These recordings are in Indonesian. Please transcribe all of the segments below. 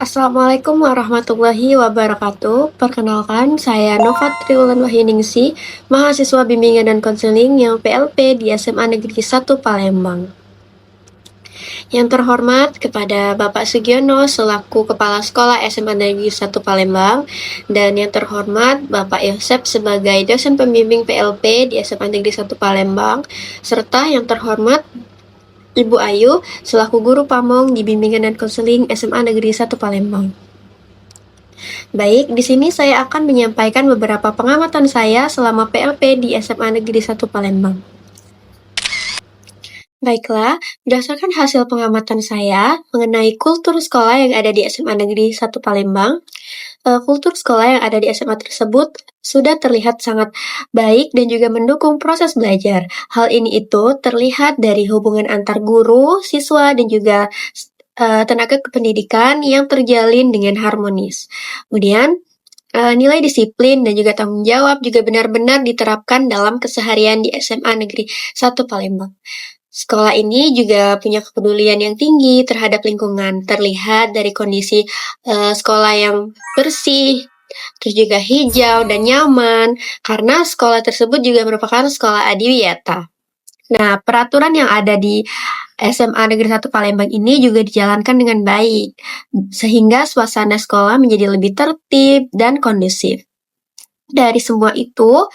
Assalamualaikum warahmatullahi wabarakatuh. Perkenalkan, saya Nova Triwulan Wahyuningsi, mahasiswa bimbingan dan konseling yang PLP di SMA Negeri 1 Palembang. Yang terhormat kepada Bapak Sugiono selaku Kepala Sekolah SMA Negeri 1 Palembang, dan yang terhormat Bapak Yosep sebagai dosen pembimbing PLP di SMA Negeri 1 Palembang, serta yang terhormat Ibu Ayu selaku guru pamong di bimbingan dan konseling SMA Negeri 1 Palembang. Baik, di sini saya akan menyampaikan beberapa pengamatan saya selama PLP di SMA Negeri 1 Palembang. Baiklah, berdasarkan hasil pengamatan saya mengenai kultur sekolah yang ada di SMA Negeri 1 Palembang, kultur sekolah yang ada di SMA tersebut sudah terlihat sangat baik dan juga mendukung proses belajar. Hal ini itu terlihat dari hubungan antar guru, siswa, dan juga tenaga kependidikan yang terjalin dengan harmonis. Kemudian, nilai disiplin dan juga tanggung jawab juga benar-benar diterapkan dalam keseharian di SMA Negeri 1 Palembang. Sekolah ini juga punya kepedulian yang tinggi terhadap lingkungan, terlihat dari kondisi sekolah yang bersih, terus juga hijau dan nyaman, karena sekolah tersebut juga merupakan sekolah adiwiyata. Nah, peraturan yang ada di SMA Negeri 1 Palembang ini juga dijalankan dengan baik, sehingga suasana sekolah menjadi lebih tertib dan kondusif. Dari semua itu,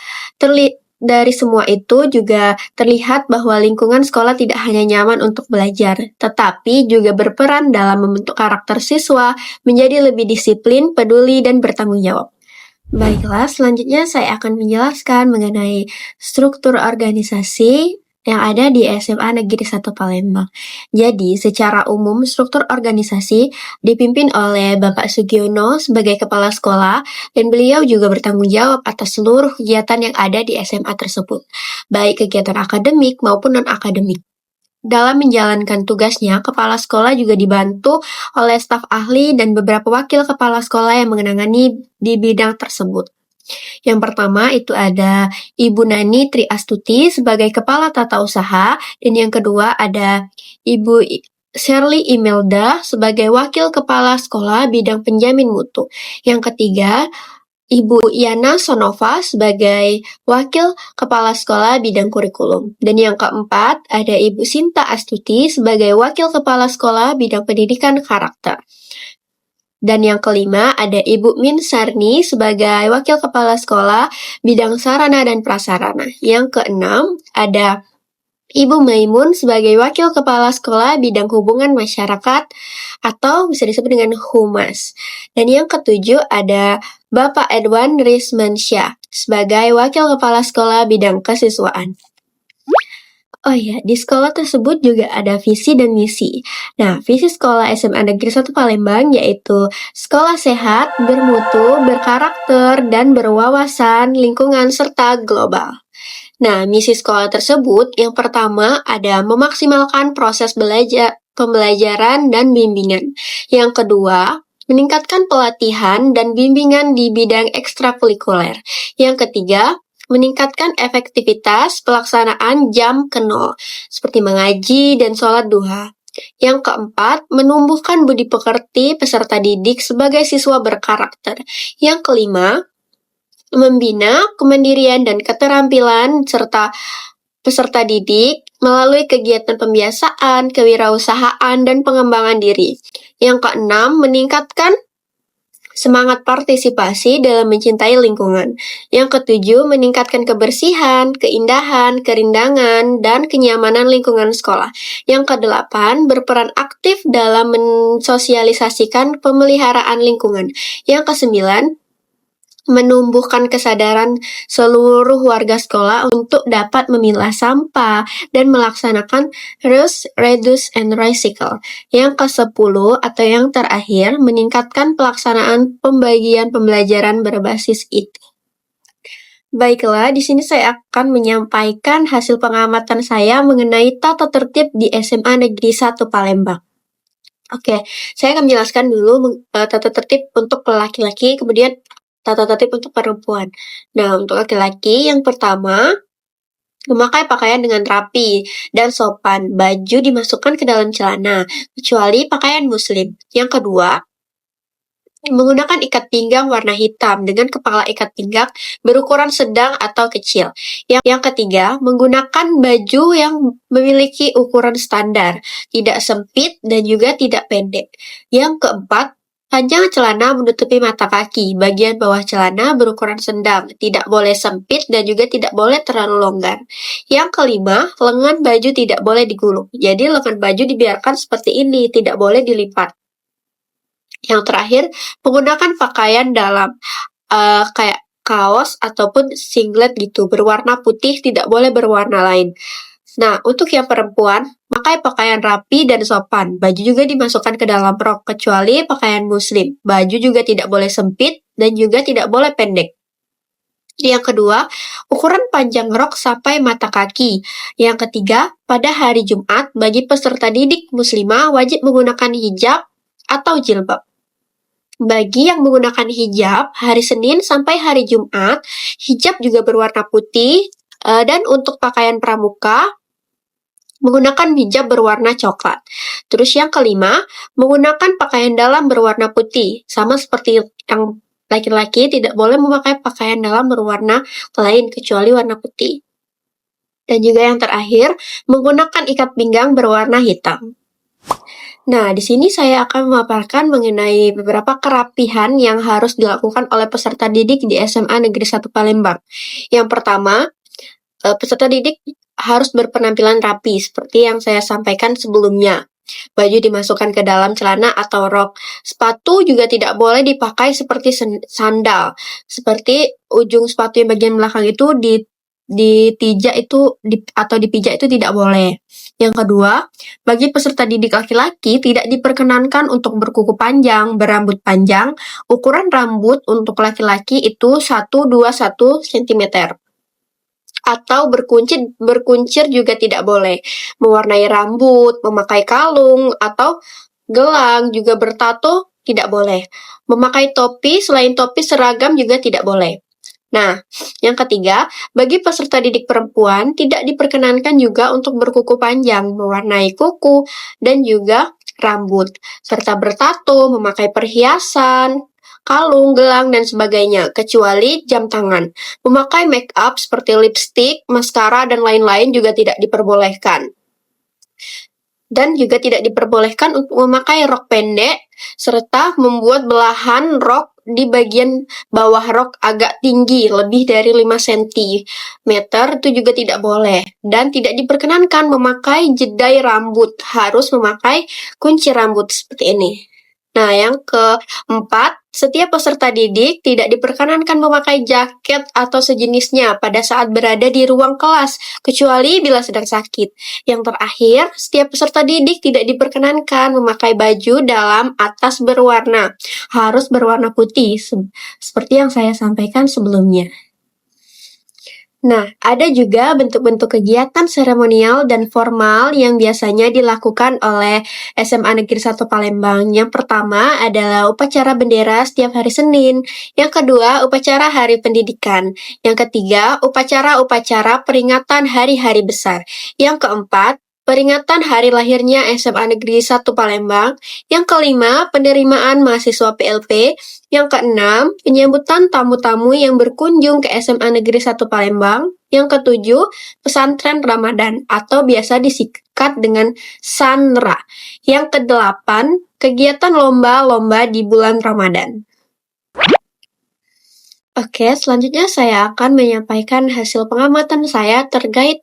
juga terlihat bahwa lingkungan sekolah tidak hanya nyaman untuk belajar, tetapi juga berperan dalam membentuk karakter siswa menjadi lebih disiplin, peduli, dan bertanggung jawab. Baiklah, selanjutnya saya akan menjelaskan mengenai struktur organisasi yang ada di SMA Negeri 1 Palembang. Jadi, secara umum struktur organisasi dipimpin oleh Bapak Sugiono sebagai kepala sekolah, dan beliau juga bertanggung jawab atas seluruh kegiatan yang ada di SMA tersebut, baik kegiatan akademik maupun non-akademik. Dalam menjalankan tugasnya, kepala sekolah juga dibantu oleh staf ahli dan beberapa wakil kepala sekolah yang mengenangani di bidang tersebut. Yang pertama itu ada Ibu Nani Tri Astuti sebagai Kepala Tata Usaha, dan yang kedua ada Ibu Shirley Imelda sebagai Wakil Kepala Sekolah Bidang Penjamin Mutu. Yang ketiga, Ibu Iana Sonova sebagai Wakil Kepala Sekolah Bidang Kurikulum. Dan yang keempat, ada Ibu Sinta Astuti sebagai Wakil Kepala Sekolah Bidang Pendidikan Karakter. Dan yang kelima, ada Ibu Min Sarni sebagai Wakil Kepala Sekolah Bidang Sarana dan Prasarana. Yang keenam, ada Ibu Maimun sebagai Wakil Kepala Sekolah Bidang Hubungan Masyarakat atau bisa disebut dengan Humas. Dan yang ketujuh, ada Bapak Edwan Rismansyah sebagai Wakil Kepala Sekolah Bidang Kesiswaan. Oh iya, di sekolah tersebut juga ada visi dan misi. Nah, visi sekolah SMA Negeri 1 Palembang yaitu sekolah sehat, bermutu, berkarakter, dan berwawasan lingkungan serta global. Nah, misi sekolah tersebut yang pertama ada memaksimalkan proses pembelajaran dan bimbingan. Yang kedua, meningkatkan pelatihan dan bimbingan di bidang ekstrakurikuler. Yang ketiga, meningkatkan efektivitas pelaksanaan jam ke nol, seperti mengaji dan sholat duha. Yang keempat, menumbuhkan budi pekerti peserta didik sebagai siswa berkarakter. Yang kelima, membina kemandirian dan keterampilan serta peserta didik melalui kegiatan pembiasaan, kewirausahaan, dan pengembangan diri. Yang keenam, meningkatkan semangat partisipasi dalam mencintai lingkungan. Yang ketujuh, meningkatkan kebersihan, keindahan, kerindangan, dan kenyamanan lingkungan sekolah. Yang kedelapan, berperan aktif dalam mensosialisasikan pemeliharaan lingkungan. Yang kesembilan, menumbuhkan kesadaran seluruh warga sekolah untuk dapat memilah sampah dan melaksanakan reuse, reduce, and recycle. Yang ke-10 atau yang terakhir, meningkatkan pelaksanaan pembagian pembelajaran berbasis IT. Baiklah, di sini saya akan menyampaikan hasil pengamatan saya mengenai tata tertib di SMA Negeri 1 Palembang. Oke, saya akan menjelaskan dulu tata tertib untuk laki-laki, kemudian tata tertib untuk perempuan. Nah, untuk laki-laki yang pertama, memakai pakaian dengan rapi dan sopan. Baju dimasukkan ke dalam celana, kecuali pakaian muslim. Yang kedua, Menggunakan ikat pinggang warna hitam dengan kepala ikat pinggang berukuran sedang atau kecil. Yang ketiga, menggunakan baju yang memiliki ukuran standar, tidak sempit dan juga tidak pendek. Yang keempat, panjang celana menutupi mata kaki. Bagian bawah celana berukuran sedang, tidak boleh sempit dan juga tidak boleh terlalu longgar. Yang kelima, lengan baju tidak boleh digulung. Jadi lengan baju dibiarkan seperti ini, tidak boleh dilipat. Yang terakhir, menggunakan pakaian dalam kayak kaos ataupun singlet gitu, berwarna putih, tidak boleh berwarna lain. Nah, untuk yang perempuan, pakai pakaian rapi dan sopan. Baju juga dimasukkan ke dalam rok, kecuali pakaian muslim. Baju juga tidak boleh sempit dan juga tidak boleh pendek. Yang kedua, ukuran panjang rok sampai mata kaki. Yang ketiga, pada hari Jumat, bagi peserta didik muslimah wajib menggunakan hijab atau jilbab. Bagi yang menggunakan hijab, hari Senin sampai hari Jumat, hijab juga berwarna putih, dan untuk pakaian pramuka, menggunakan hijab berwarna coklat. Terus yang kelima, menggunakan pakaian dalam berwarna putih. Sama seperti yang laki-laki, tidak boleh memakai pakaian dalam berwarna lain kecuali warna putih. Dan juga yang terakhir, menggunakan ikat pinggang berwarna hitam. Nah, di sini saya akan memaparkan mengenai beberapa kerapihan yang harus dilakukan oleh peserta didik di SMA Negeri 1 Palembang. Yang pertama, peserta didik harus berpenampilan rapi, seperti yang saya sampaikan sebelumnya. Baju dimasukkan ke dalam celana atau rok. Sepatu juga tidak boleh dipakai seperti sandal. Seperti ujung sepatu yang bagian belakang itu atau dipijak itu tidak boleh. Yang kedua, bagi peserta didik laki-laki tidak diperkenankan untuk berkuku panjang, berambut panjang. Ukuran rambut untuk laki-laki itu 121 cm. Atau berkuncir juga tidak boleh. Mewarnai rambut, memakai kalung, atau gelang, juga bertato tidak boleh. Memakai topi, selain topi seragam juga tidak boleh. Nah, yang ketiga, bagi peserta didik perempuan tidak diperkenankan juga untuk berkuku panjang, mewarnai kuku, dan juga rambut, serta bertato, memakai perhiasan, kalung, gelang, dan sebagainya, kecuali jam tangan. Memakai make up seperti lipstick, maskara, dan lain-lain juga tidak diperbolehkan. Dan juga tidak diperbolehkan untuk memakai rok pendek, serta membuat belahan rok di bagian bawah rok agak tinggi, lebih dari 5 cm, itu juga tidak boleh. Dan tidak diperkenankan memakai jedai rambut, harus memakai kunci rambut seperti ini. Nah, yang keempat, setiap peserta didik tidak diperkenankan memakai jaket atau sejenisnya pada saat berada di ruang kelas, kecuali bila sedang sakit. Yang terakhir, setiap peserta didik tidak diperkenankan memakai baju dalam atas berwarna, harus berwarna putih, seperti yang saya sampaikan sebelumnya. Nah, ada juga bentuk-bentuk kegiatan seremonial dan formal yang biasanya dilakukan oleh SMA Negeri 1 Palembang. Yang pertama adalah upacara bendera setiap hari Senin. Yang kedua, upacara Hari Pendidikan. Yang ketiga, upacara-upacara peringatan hari-hari besar. Yang keempat, peringatan hari lahirnya SMA Negeri 1 Palembang. Yang kelima, penerimaan mahasiswa PLP. Yang keenam, penyambutan tamu-tamu yang berkunjung ke SMA Negeri 1 Palembang. Yang ketujuh, pesantren Ramadan atau biasa disingkat dengan SANRA. Yang kedelapan, kegiatan lomba-lomba di bulan Ramadan. Oke, selanjutnya saya akan menyampaikan hasil pengamatan saya terkait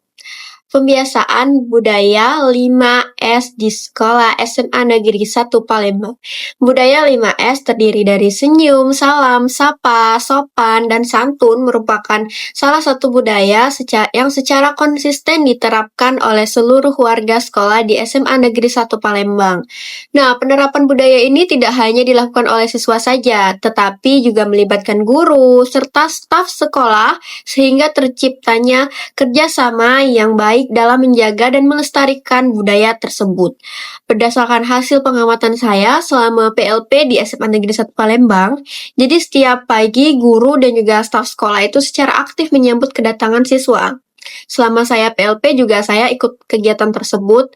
pembiasaan budaya 5S di sekolah SMA Negeri 1 Palembang. Budaya 5S terdiri dari senyum, salam, sapa, sopan, dan santun merupakan salah satu budaya yang secara konsisten diterapkan oleh seluruh warga sekolah di SMA Negeri 1 Palembang. Nah, penerapan budaya ini tidak hanya dilakukan oleh siswa saja, tetapi juga melibatkan guru serta staf sekolah sehingga terciptanya kerjasama yang baik dalam menjaga dan melestarikan budaya tersebut. Berdasarkan hasil pengamatan saya selama PLP di SMA Negeri 1 Palembang, jadi setiap pagi guru dan juga staf sekolah itu secara aktif menyambut kedatangan siswa. Selama saya PLP juga saya ikut kegiatan tersebut,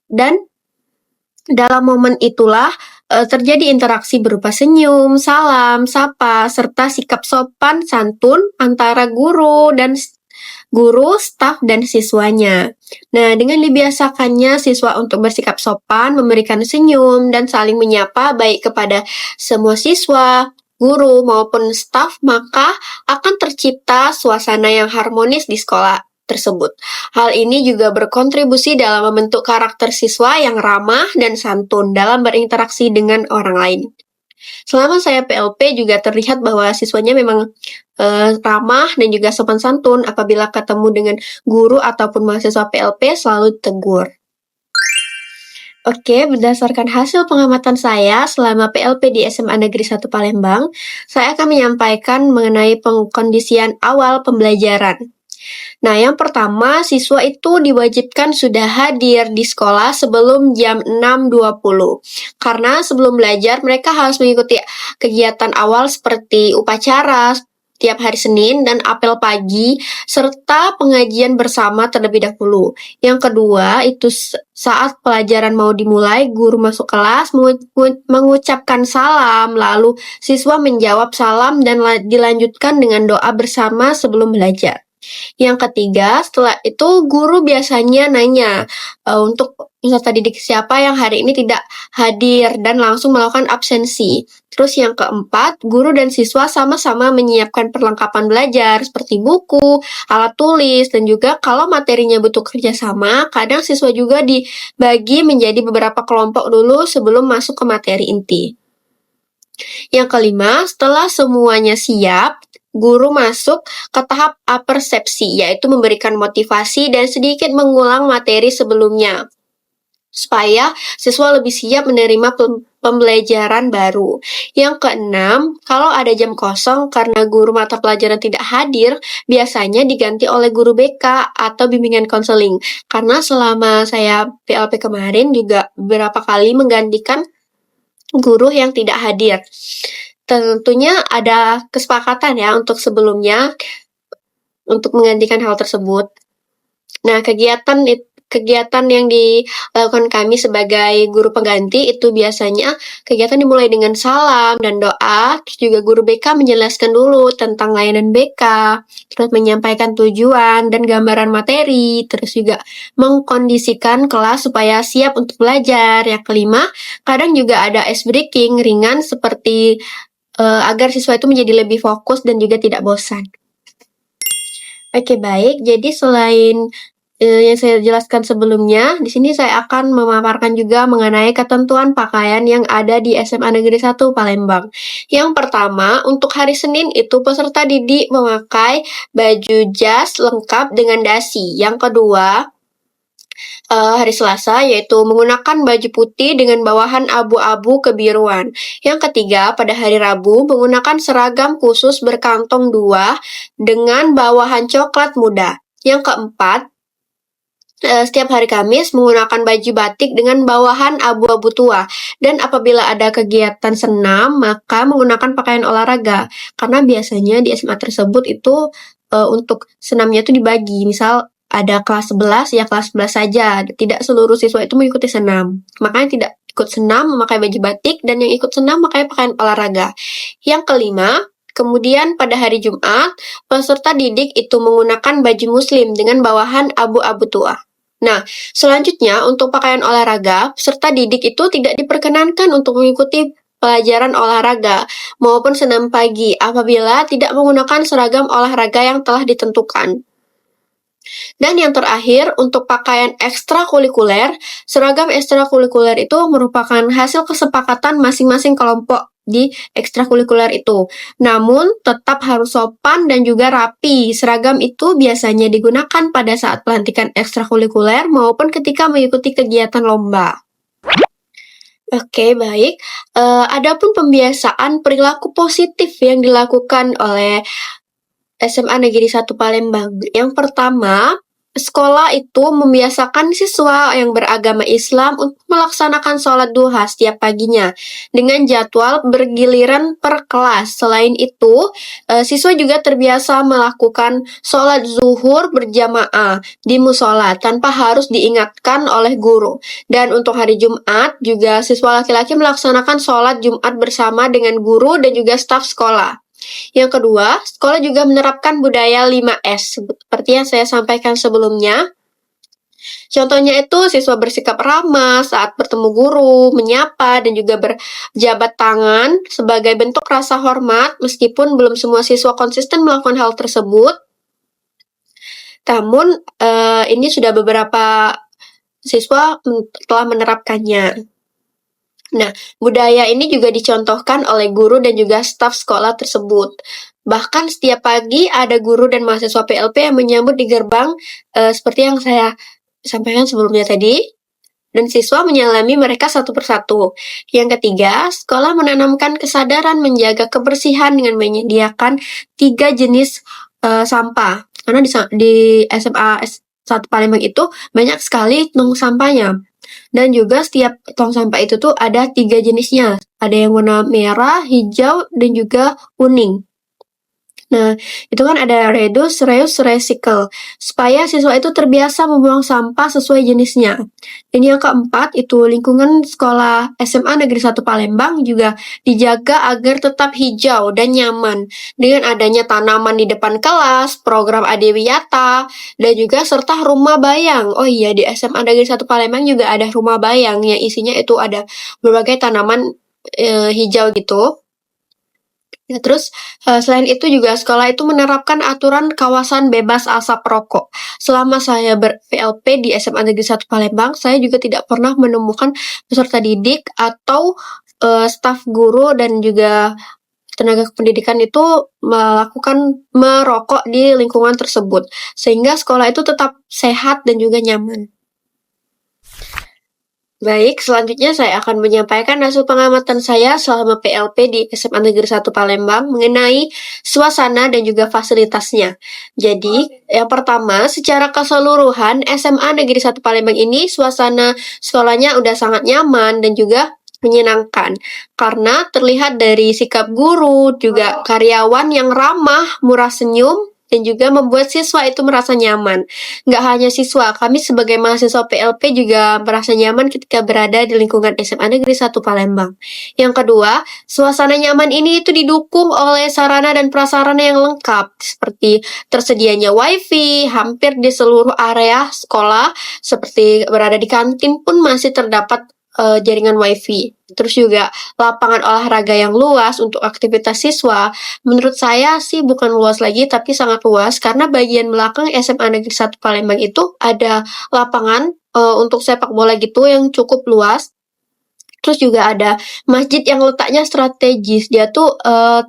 dan dalam momen itulah terjadi interaksi berupa senyum, salam, sapa, serta sikap sopan santun antara guru, staf, dan siswanya. Nah, dengan dibiasakannya siswa untuk bersikap sopan, memberikan senyum, dan saling menyapa baik kepada semua siswa, guru, maupun staf, maka akan tercipta suasana yang harmonis di sekolah tersebut. Hal ini juga berkontribusi dalam membentuk karakter siswa yang ramah dan santun dalam berinteraksi dengan orang lain. Selama saya PLP juga terlihat bahwa siswanya memang ramah dan juga sopan santun. Apabila ketemu dengan guru ataupun mahasiswa PLP selalu tegur. Oke, berdasarkan hasil pengamatan saya selama PLP di SMA Negeri 1 Palembang, saya akan menyampaikan mengenai pengkondisian awal pembelajaran. Nah, yang pertama, siswa itu diwajibkan sudah hadir di sekolah sebelum jam 6.20. Karena sebelum belajar, mereka harus mengikuti kegiatan awal seperti upacara tiap hari Senin dan apel pagi, serta pengajian bersama terlebih dahulu. Yang kedua, itu saat pelajaran mau dimulai, guru masuk kelas, mengucapkan salam, lalu siswa menjawab salam dan dilanjutkan dengan doa bersama sebelum belajar. Yang ketiga, setelah itu guru biasanya nanya untuk peserta didik siapa yang hari ini tidak hadir dan langsung melakukan absensi. Terus yang keempat, guru dan siswa sama-sama menyiapkan perlengkapan belajar seperti buku, alat tulis, dan juga kalau materinya butuh kerjasama, kadang siswa juga dibagi menjadi beberapa kelompok dulu sebelum masuk ke materi inti. Yang kelima, setelah semuanya siap, guru masuk ke tahap apersepsi, yaitu memberikan motivasi dan sedikit mengulang materi sebelumnya, supaya siswa lebih siap menerima pembelajaran baru. Yang keenam, kalau ada jam kosong karena guru mata pelajaran tidak hadir, biasanya diganti oleh guru BK atau bimbingan konseling. Karena selama saya PLP kemarin juga beberapa kali menggantikan guru yang tidak hadir. Tentunya ada kesepakatan ya untuk sebelumnya untuk menggantikan hal tersebut. Nah, kegiatan yang dilakukan kami sebagai guru pengganti itu biasanya kegiatan dimulai dengan salam dan doa, terus juga guru BK menjelaskan dulu tentang layanan BK, terus menyampaikan tujuan dan gambaran materi, terus juga mengkondisikan kelas supaya siap untuk belajar. Yang kelima, kadang juga ada ice breaking ringan seperti agar siswa itu menjadi lebih fokus dan juga tidak bosan. Oke, baik. Jadi selain yang saya jelaskan sebelumnya, di sini saya akan memaparkan juga mengenai ketentuan pakaian yang ada di SMA Negeri 1 Palembang. Yang pertama, untuk hari Senin itu peserta didik memakai baju jas lengkap dengan dasi. Yang kedua, hari Selasa, yaitu menggunakan baju putih dengan bawahan abu-abu kebiruan. Yang ketiga, pada hari Rabu, menggunakan seragam khusus berkantong 2 dengan bawahan coklat muda. Yang keempat, setiap hari Kamis menggunakan baju batik dengan bawahan abu-abu tua. Dan apabila ada kegiatan senam, maka menggunakan pakaian olahraga. Karena biasanya di SMA tersebut itu untuk senamnya itu dibagi. Misal ada kelas 11, ya kelas 11 saja. Tidak seluruh siswa itu mengikuti senam. Makanya tidak ikut senam memakai baju batik, dan yang ikut senam memakai pakaian olahraga. Yang kelima, kemudian pada hari Jumat, peserta didik itu menggunakan baju muslim dengan bawahan abu-abu tua. Nah, selanjutnya untuk pakaian olahraga, peserta didik itu tidak diperkenankan untuk mengikuti pelajaran olahraga maupun senam pagi apabila tidak menggunakan seragam olahraga yang telah ditentukan. Dan yang terakhir, untuk pakaian ekstrakurikuler, seragam ekstrakurikuler itu merupakan hasil kesepakatan masing-masing kelompok di ekstrakurikuler itu. Namun, tetap harus sopan dan juga rapi. Seragam itu biasanya digunakan pada saat pelantikan ekstrakurikuler maupun ketika mengikuti kegiatan lomba. Oke, baik. Adapun pembiasaan perilaku positif yang dilakukan oleh SMA Negeri 1 Palembang. Yang pertama, Sekolah itu membiasakan siswa yang beragama Islam untuk melaksanakan sholat duha setiap paginya dengan jadwal bergiliran per kelas. Selain itu, siswa juga terbiasa melakukan sholat zuhur berjamaah di musola tanpa harus diingatkan oleh guru. Dan untuk hari Jumat, juga siswa laki-laki melaksanakan sholat Jumat bersama dengan guru dan juga staf sekolah. Yang kedua, sekolah juga menerapkan budaya 5S, seperti yang saya sampaikan sebelumnya. Contohnya itu siswa bersikap ramah saat bertemu guru, menyapa, dan juga berjabat tangan sebagai bentuk rasa hormat meskipun belum semua siswa konsisten melakukan hal tersebut. Namun, ini sudah beberapa siswa telah menerapkannya. Nah, budaya ini juga dicontohkan oleh guru dan juga staf sekolah tersebut. Bahkan setiap pagi ada guru dan mahasiswa PLP yang menyambut di gerbang, seperti yang saya sampaikan sebelumnya tadi, dan siswa menyalami mereka satu persatu. Yang ketiga, sekolah menanamkan kesadaran menjaga kebersihan dengan menyediakan 3 jenis sampah. Karena di SMA 1 Palembang itu banyak sekali tong sampahnya. Dan juga setiap tong sampah itu tuh ada 3 jenisnya. Ada yang warna merah, hijau, dan juga kuning. Nah, itu kan ada reduce, reuse, recycle. Supaya siswa itu terbiasa membuang sampah sesuai jenisnya. Dan yang keempat, itu lingkungan sekolah SMA Negeri 1 Palembang juga dijaga agar tetap hijau dan nyaman. Dengan adanya tanaman di depan kelas, program Adiwiyata, dan juga serta rumah bayang. Oh iya, di SMA Negeri 1 Palembang juga ada rumah bayang yang isinya itu ada berbagai tanaman hijau gitu. Ya, terus selain itu juga sekolah itu menerapkan aturan kawasan bebas asap rokok. Selama saya ber-PLP di SMA Negeri 1 Palembang, saya juga tidak pernah menemukan peserta didik atau staf guru dan juga tenaga kependidikan itu melakukan merokok di lingkungan tersebut, sehingga sekolah itu tetap sehat dan juga nyaman. Baik, selanjutnya saya akan menyampaikan hasil pengamatan saya selama PLP di SMA Negeri 1 Palembang mengenai suasana dan juga fasilitasnya. Jadi, yang pertama, secara keseluruhan SMA Negeri 1 Palembang ini suasana sekolahnya udah sangat nyaman dan juga menyenangkan. Karena terlihat dari sikap guru, juga karyawan yang ramah, murah senyum, dan juga membuat siswa itu merasa nyaman. Nggak hanya siswa, kami sebagai mahasiswa PLP juga merasa nyaman ketika berada di lingkungan SMA Negeri 1 Palembang. Yang kedua, suasana nyaman ini itu didukung oleh sarana dan prasarana yang lengkap, seperti tersedianya WiFi hampir di seluruh area sekolah, seperti berada di kantin pun masih terdapat jaringan WiFi. Terus juga lapangan olahraga yang luas untuk aktivitas siswa. Menurut saya sih bukan luas lagi, tapi sangat luas karena bagian belakang SMA Negeri 1 Palembang itu ada lapangan untuk sepak bola gitu yang cukup luas. Terus juga ada masjid yang letaknya strategis, dia tuh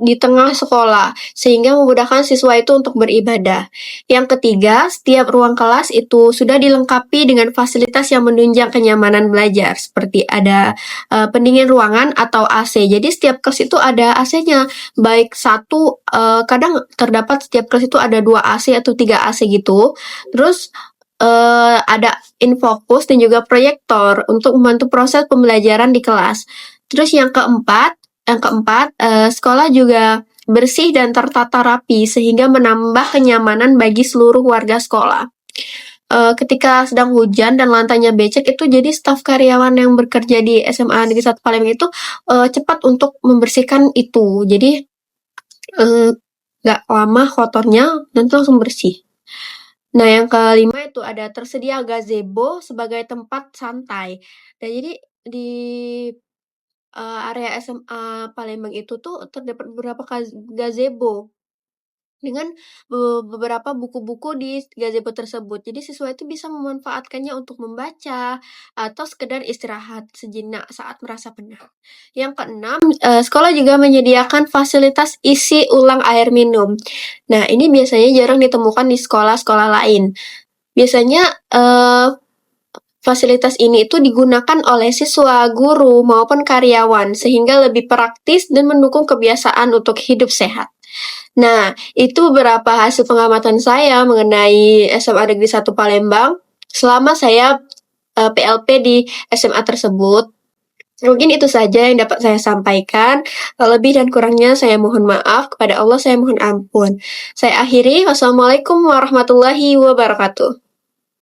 di tengah sekolah, sehingga memudahkan siswa itu untuk beribadah. Yang ketiga, setiap ruang kelas itu sudah dilengkapi dengan fasilitas yang menunjang kenyamanan belajar, seperti ada pendingin ruangan atau AC. Jadi setiap kelas itu ada AC-nya, baik satu, kadang terdapat setiap kelas itu ada 2 AC atau 3 AC gitu. Terus ada infocus dan juga proyektor untuk membantu proses pembelajaran di kelas. Terus yang keempat, sekolah juga bersih dan tertata rapi sehingga menambah kenyamanan bagi seluruh warga sekolah. Ketika sedang hujan dan lantainya becek itu jadi staf karyawan yang bekerja di SMA Negeri 1 Palembang itu cepat untuk membersihkan itu. Jadi nggak lama kotornya nanti langsung bersih. Nah, yang kelima itu ada tersedia gazebo sebagai tempat santai. Nah, jadi di area SMA Palembang itu tuh terdapat beberapa gazebo dengan beberapa buku-buku di gazebo tersebut. Jadi siswa itu bisa memanfaatkannya untuk membaca atau sekedar istirahat sejenak saat merasa penat. Yang keenam, sekolah juga menyediakan fasilitas isi ulang air minum. Nah, ini biasanya jarang ditemukan di sekolah-sekolah lain. Biasanya fasilitas ini itu digunakan oleh siswa, guru, maupun karyawan sehingga lebih praktis dan mendukung kebiasaan untuk hidup sehat. Nah, itu beberapa hasil pengamatan saya mengenai SMA Negeri 1 Palembang selama saya PLP di SMA tersebut. Mungkin itu saja yang dapat saya sampaikan. Lebih dan kurangnya saya mohon maaf. Kepada Allah saya mohon ampun. Saya akhiri. Wassalamualaikum warahmatullahi wabarakatuh.